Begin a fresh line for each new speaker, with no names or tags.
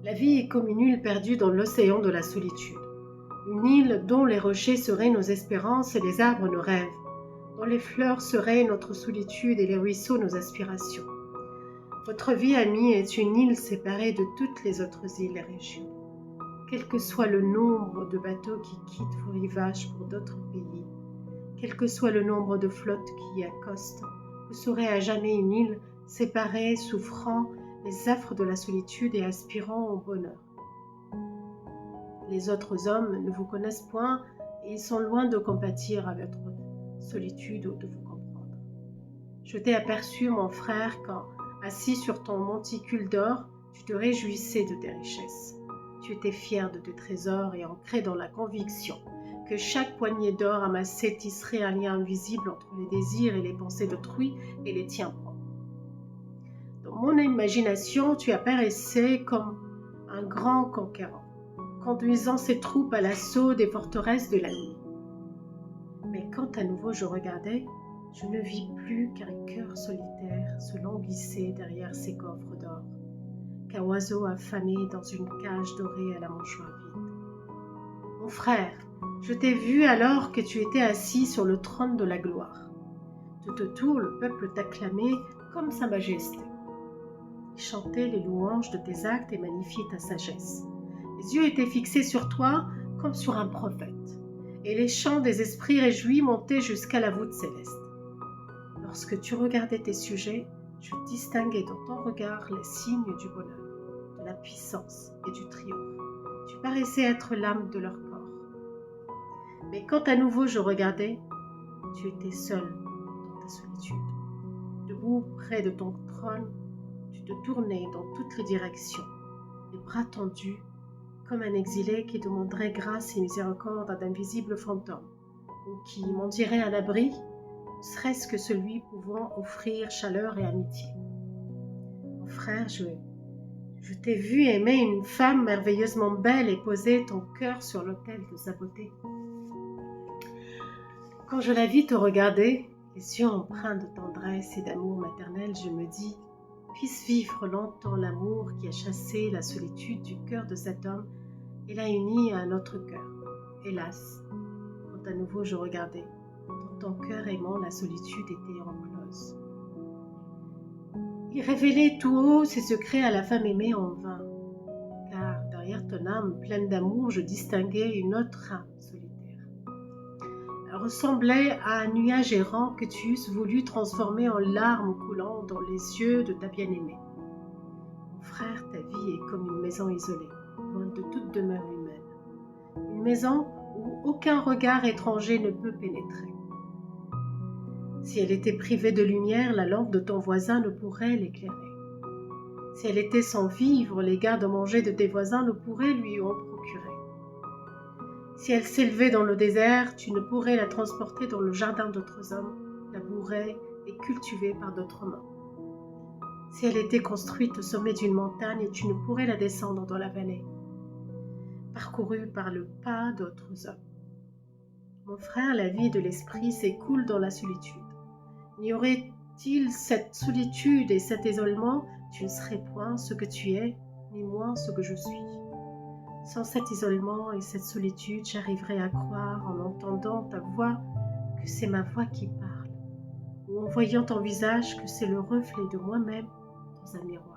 La vie est comme une île perdue dans l'océan de la solitude. Une île dont les rochers seraient nos espérances et les arbres nos rêves, dont les fleurs seraient notre solitude et les ruisseaux nos aspirations. Votre vie, amie, est une île séparée de toutes les autres îles et régions. Quel que soit le nombre de bateaux qui quittent vos rivages pour d'autres pays, quel que soit le nombre de flottes qui y accostent, vous serez à jamais une île séparée, souffrant les affres de la solitude et aspirant au bonheur. Les autres hommes ne vous connaissent point et ils sont loin de compatir à votre solitude ou de vous comprendre. Je t'ai aperçu, mon frère, quand, assis sur ton monticule d'or, tu te réjouissais de tes richesses. Tu étais fier de tes trésors et ancré dans la conviction que chaque poignée d'or amassée tisserait un lien invisible entre les désirs et les pensées d'autrui et les tiens propres. Dans mon imagination, tu apparaissais comme un grand conquérant, conduisant ses troupes à l'assaut des forteresses de la nuit. Mais quand à nouveau je regardais, je ne vis plus qu'un cœur solitaire se languisser derrière ses coffres d'or, qu'un oiseau affamé dans une cage dorée à la mâchoire vide. Mon frère, je t'ai vu alors que tu étais assis sur le trône de la gloire. Tout autour, le peuple t'acclamait comme sa majesté. Il chantait les louanges de tes actes et magnifiait ta sagesse. Les yeux étaient fixés sur toi comme sur un prophète, et les chants des esprits réjouis montaient jusqu'à la voûte céleste. Lorsque tu regardais tes sujets, je distinguais dans ton regard les signes du bonheur, de la puissance et du triomphe. Tu paraissais être l'âme de leur corps. Mais quand à nouveau je regardais, tu étais seul dans ta solitude. Debout près de ton trône, tu te tournais dans toutes les directions, les bras tendus, comme un exilé qui demanderait grâce et miséricorde à d'invisibles fantômes, ou qui mendierait un abri, serait-ce que celui pouvant offrir chaleur et amitié. Mon frère, je t'ai vu aimer une femme merveilleusement belle et poser ton cœur sur l'autel de sa beauté. Quand je la vis te regarder, les yeux empreints de tendresse et d'amour maternel, je me dis, puisse vivre longtemps l'amour qui a chassé la solitude du cœur de cet homme et l'a uni à un autre cœur. Hélas, quand à nouveau je regardais, dans ton cœur aimant, la solitude était enclose. Il révélait tout haut ses secrets à la femme aimée en vain, car derrière ton âme pleine d'amour, je distinguais une autre âme solitaire. Elle ressemblait à un nuage errant que tu eusses voulu transformer en larmes coulant dans les yeux de ta bien-aimée. Mon frère, ta vie est comme une maison isolée, loin de toute demeure humaine. Une maison où aucun regard étranger ne peut pénétrer. Si elle était privée de lumière, la lampe de ton voisin ne pourrait l'éclairer. Si elle était sans vivre, les gardes-manger de tes voisins ne pourraient lui en procurer. Si elle s'élevait dans le désert, tu ne pourrais la transporter dans le jardin d'autres hommes, labourée et cultivée par d'autres mains. Si elle était construite au sommet d'une montagne, tu ne pourrais la descendre dans la vallée, parcourue par le pas d'autres hommes. Mon frère, la vie de l'esprit s'écoule dans la solitude. N'y aurait-il cette solitude et cet isolement, tu ne serais point ce que tu es, ni moi ce que je suis. Sans cet isolement et cette solitude, j'arriverai à croire, en entendant ta voix, que c'est ma voix qui parle, ou en voyant ton visage, que c'est le reflet de moi-même dans un miroir.